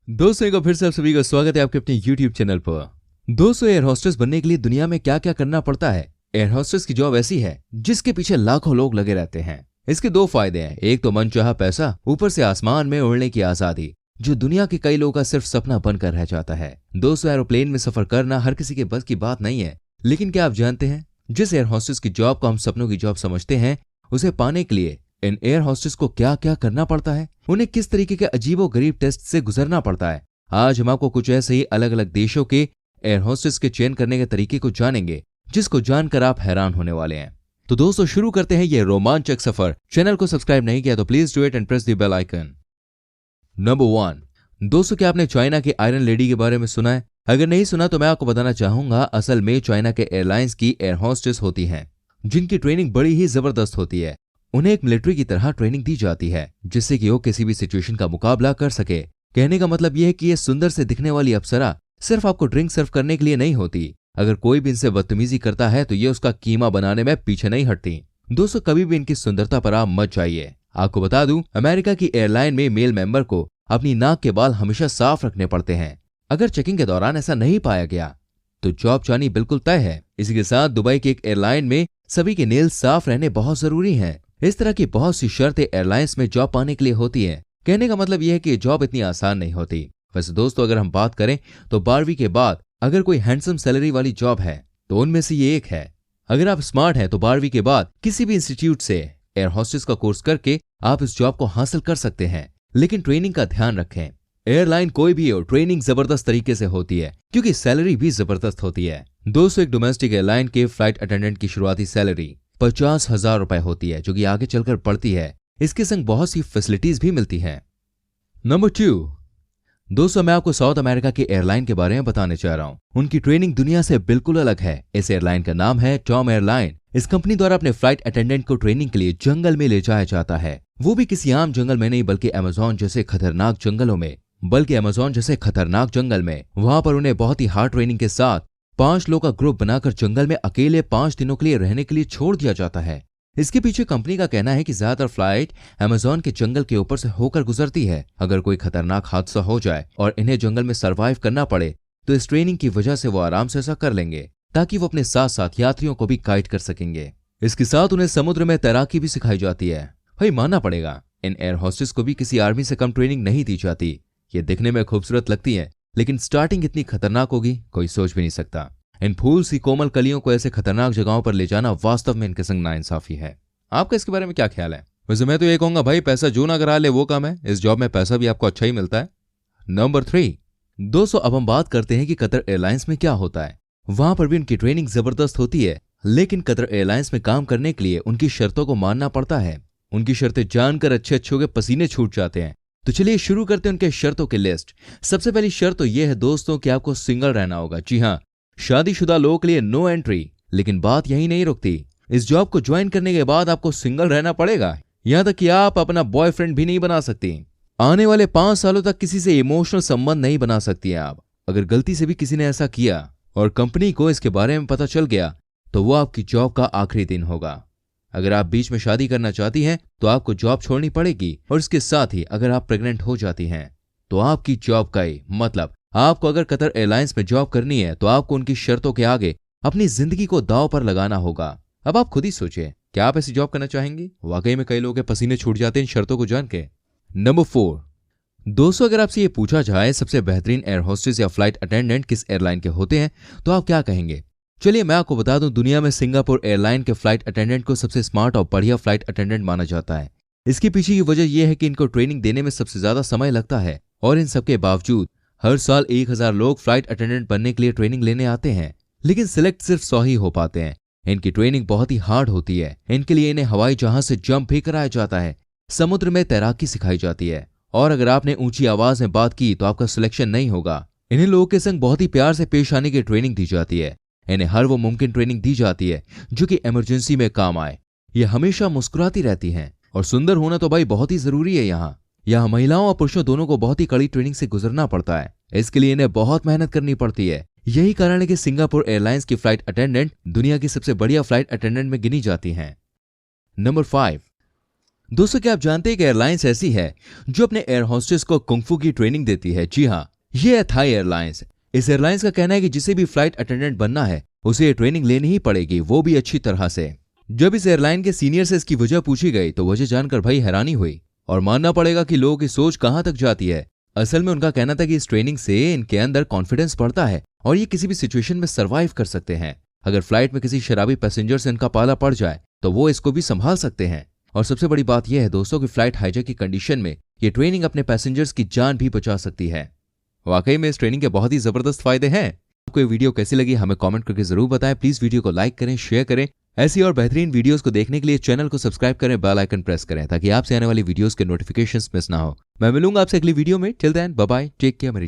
दोस्तों एक बार फिर से आप सभी का स्वागत है आपके अपने YouTube चैनल पर। दोस्तों एयर होस्टेस बनने के लिए दुनिया में क्या क्या करना पड़ता है। एयर होस्टेस की जॉब ऐसी है जिसके पीछे लाखों लोग लगे रहते हैं। इसके दो फायदे हैं, एक तो मनचाहा पैसा, ऊपर से आसमान में उड़ने की आजादी जो दुनिया के कई लोगों का सिर्फ सपना बनकर रह जाता है। दोस्तों एरोप्लेन में सफर करना हर किसी के बस की बात नहीं है, लेकिन क्या आप जानते हैं जिस एयर होस्टेस की जॉब को हम सपनों की जॉब समझते हैं, उसे पाने के लिए इन एयर होस्टेस को क्या क्या करना पड़ता है, उन्हें किस तरीके के अजीबो गरीब टेस्ट से गुजरना पड़ता है। आज हम आपको कुछ ऐसे ही अलग अलग देशों के एयर होस्टेस के चयन करने के तरीके को जानेंगे जिसको जानकर आप हैरान होने वाले हैं। तो दोस्तों शुरू करते हैं ये रोमांचक सफर। चैनल को सब्सक्राइब नहीं किया तो please do it and press the bell icon. Number 1, दोस्तों क्या आपने चाइना की आयरन लेडी के बारे में सुना है? अगर नहीं सुना तो मैं आपको बताना चाहूंगा, असल में चाइना के एयरलाइंस की एयर होस्टेस होती हैं जिनकी ट्रेनिंग बड़ी ही जबरदस्त होती है। उन्हें एक मिलिट्री की तरह ट्रेनिंग दी जाती है जिससे कि वो किसी भी सिचुएशन का मुकाबला कर सके। कहने का मतलब यह है कि ये सुंदर से दिखने वाली अप्सरा सिर्फ आपको ड्रिंक सर्व करने के लिए नहीं होती। अगर कोई भी इनसे बदतमीजी करता है तो ये उसका कीमा बनाने में पीछे नहीं हटती। दोस्तों कभी भी इनकी सुंदरता पर आप मत जाइए। आपको बता दूं, अमेरिका की एयरलाइन में मेल मेंबर को अपनी नाक के बाल हमेशा साफ रखने पड़ते हैं। अगर चेकिंग के दौरान ऐसा नहीं पाया गया तो जॉब जानी बिल्कुल तय है। इसी के साथ दुबई की एक एयरलाइन में सभी के नेल्स साफ रहने बहुत जरूरी हैं। इस तरह की बहुत सी शर्तें एयरलाइंस में जॉब पाने के लिए होती है। कहने का मतलब यह है कि जॉब इतनी आसान नहीं होती। वैसे दोस्तों अगर हम बात करें तो 12वीं के बाद अगर कोई हैंडसम सैलरी वाली जॉब है तो उनमें से ये एक है। अगर आप स्मार्ट हैं तो 12वीं के बाद किसी भी इंस्टीट्यूट से एयर होस्टेस का कोर्स करके आप इस जॉब को हासिल कर सकते हैं, लेकिन ट्रेनिंग का ध्यान रखें। एयरलाइन कोई भी हो, ट्रेनिंग जबरदस्त तरीके से होती है क्योंकि सैलरी भी जबरदस्त होती है। दोस्तों एक डोमेस्टिक एयरलाइन के फ्लाइट अटेंडेंट की शुरुआती सैलरी 50,000 रुपए होती है जो कि आगे चलकर बढ़ती है। इसके संग बहुत सी फैसिलिटीज भी मिलती हैं। नंबर 2, दोस्तों मैं आपको साउथ अमेरिका की एयरलाइन के बारे में बताने चाह रहा हूं। उनकी ट्रेनिंग दुनिया से बिल्कुल अलग है। इस एयरलाइन का नाम है टॉम एयरलाइन। इस कंपनी द्वारा अपने फ्लाइट अटेंडेंट को ट्रेनिंग के लिए जंगल में ले जाया जाता है, वो भी किसी आम जंगल में नहीं बल्कि अमेज़न जैसे खतरनाक जंगल में। वहां पर उन्हें बहुत ही हार्ड ट्रेनिंग के साथ 5 लोगों का ग्रुप बनाकर जंगल में अकेले 5 दिनों के लिए रहने के लिए छोड़ दिया जाता है। इसके पीछे कंपनी का कहना है कि ज्यादातर फ्लाइट अमेज़न के जंगल के ऊपर से होकर गुजरती है। अगर कोई खतरनाक हादसा हो जाए और इन्हें जंगल में सरवाइव करना पड़े तो इस ट्रेनिंग की वजह से वो आराम से ऐसा कर लेंगे ताकि वो अपने साथ साथ यात्रियों को भी गाइड कर सकेंगे। इसके साथ उन्हें समुद्र में तैराकी भी सिखाई जाती है। भाई मानना पड़ेगा, इन एयर होस्टेस को भी किसी आर्मी से कम ट्रेनिंग नहीं दी जाती। ये दिखने में खूबसूरत लगती है लेकिन स्टार्टिंग इतनी खतरनाक होगी कोई सोच भी नहीं सकता। इन फूल सी कोमल कलियों को ऐसे खतरनाक जगहों पर ले जाना वास्तव में इनके संग नाइंसाफी है। आपका इसके बारे में क्या ख्याल है? वैसे मैं तो ये कहूंगा भाई पैसा जो ना करा ले वो काम है। इस जॉब में पैसा भी आपको अच्छा ही मिलता है। नंबर 3, दोस्तों अब हम बात करते हैं कि कतर एयरलाइंस में क्या होता है। वहां पर भी उनकी ट्रेनिंग जबरदस्त होती है, लेकिन कतर एयरलाइंस में काम करने के लिए उनकी शर्तों को मानना पड़ता है। उनकी शर्तें जानकर अच्छे अच्छों के पसीने छूट जाते हैं। तो चलिए शुरू करते हैं उनके शर्तों की लिस्ट। सबसे पहली शर्त तो यह है दोस्तों कि आपको सिंगल रहना होगा। जी हाँ, शादीशुदा लोगों के लिए नो एंट्री। लेकिन बात यही नहीं रुकती। इस जॉब को ज्वाइन करने के बाद आपको सिंगल रहना पड़ेगा, यहां तक कि आप अपना बॉयफ्रेंड भी नहीं बना सकती। आने वाले 5 सालों तक किसी से इमोशनल संबंध नहीं बना सकती हैं आप। अगर गलती से भी किसी ने ऐसा किया और कंपनी को इसके बारे में पता चल गया तो वो आपकी जॉब का आखिरी दिन होगा। अगर आप बीच में शादी करना चाहती हैं तो आपको जॉब छोड़नी पड़ेगी, और इसके साथ ही अगर आप प्रेग्नेंट हो जाती हैं तो आपकी जॉब का ही मतलब आपको अगर कतर एयरलाइंस में जॉब करनी है तो आपको उनकी शर्तों के आगे अपनी जिंदगी को दांव पर लगाना होगा। अब आप खुद ही सोचिए, क्या आप ऐसी जॉब करना चाहेंगी? वाकई में कई लोगों के पसीने छूट जाते हैं इन शर्तों को जान के। नंबर 4, दोस्तों अगर आपसे ये पूछा जाए सबसे बेहतरीन एयर होस्टेस या फ्लाइट अटेंडेंट किस एयरलाइन के होते हैं तो आप क्या कहेंगे? चलिए मैं आपको बता दूं, दुनिया में सिंगापुर एयरलाइन के फ्लाइट अटेंडेंट को सबसे स्मार्ट और बढ़िया फ्लाइट अटेंडेंट माना जाता है। इसके पीछे की वजह यह है कि इनको ट्रेनिंग देने में सबसे ज्यादा समय लगता है, और इन सबके बावजूद हर साल 1000 लोग फ्लाइट अटेंडेंट बनने के लिए ट्रेनिंग लेने आते हैं, लेकिन सिलेक्ट सिर्फ 100 ही हो पाते हैं। इनकी ट्रेनिंग बहुत ही हार्ड होती है। इनके लिए इन्हें हवाई जहाज से जंप भी कराया जाता है, समुद्र में तैराकी सिखाई जाती है, और अगर आपने ऊंची आवाज में बात की तो आपका सिलेक्शन नहीं होगा। इन्हें लोगों के संग बहुत ही प्यार से पेश आने की ट्रेनिंग दी जाती है। इन्हें हर वो मुमकिन ट्रेनिंग दी जाती है जो कि इमरजेंसी में काम आए। ये हमेशा मुस्कुराती रहती हैं, और सुंदर होना तो भाई बहुत ही जरूरी है। यहाँ महिलाओं और पुरुषों दोनों को बहुत ही कड़ी ट्रेनिंग से गुजरना पड़ता है। इसके लिए इन्हें बहुत मेहनत करनी पड़ती है। यही कारण है कि सिंगापुर एयरलाइंस की फ्लाइट अटेंडेंट दुनिया की सबसे बढ़िया फ्लाइट अटेंडेंट में गिनी जाती हैं। नंबर 5, दोस्तों, क्या आप जानते हैं कि एयरलाइंस ऐसी है जो अपने एयर होस्टेस को कुंग-फू की ट्रेनिंग देती है? जी हाँ, ये है थाई एयरलाइंस। इस एयरलाइंस का कहना है कि जिसे भी फ्लाइट अटेंडेंट बनना है उसे ये ट्रेनिंग लेनी ही पड़ेगी, वो भी अच्छी तरह से। जब इस एयरलाइन के सीनियर से इसकी वजह पूछी गई तो वजह जानकर भाई हैरानी हुई, और मानना पड़ेगा कि लोगों की सोच कहां तक जाती है। असल में उनका कहना था कि इस ट्रेनिंग से इनके अंदर कॉन्फिडेंस बढ़ता है और ये किसी भी सिचुएशन में सर्वाइव कर सकते हैं। अगर फ्लाइट में किसी शराबी पैसेंजर से इनका पाला पड़ जाए तो वो इसको भी संभाल सकते हैं। और सबसे बड़ी बात यह है दोस्तों कि फ्लाइट हाईजैक की कंडीशन में ये ट्रेनिंग अपने पैसेंजर्स की जान भी बचा सकती है। वाकई में इस ट्रेनिंग के बहुत ही जबरदस्त फायदे हैं। आपको ये वीडियो कैसी लगी हमें कमेंट करके जरूर बताएं। प्लीज वीडियो को लाइक करें, शेयर करें। ऐसी और बेहतरीन वीडियोस को देखने के लिए चैनल को सब्सक्राइब करें, बेल आइकन प्रेस करें ताकि आपसे आने वाली वीडियोस के नोटिफिकेशंस मिस ना हो। मैं मिलूंगा आपसे अगली वीडियो में। Till then bye bye, take care मेरी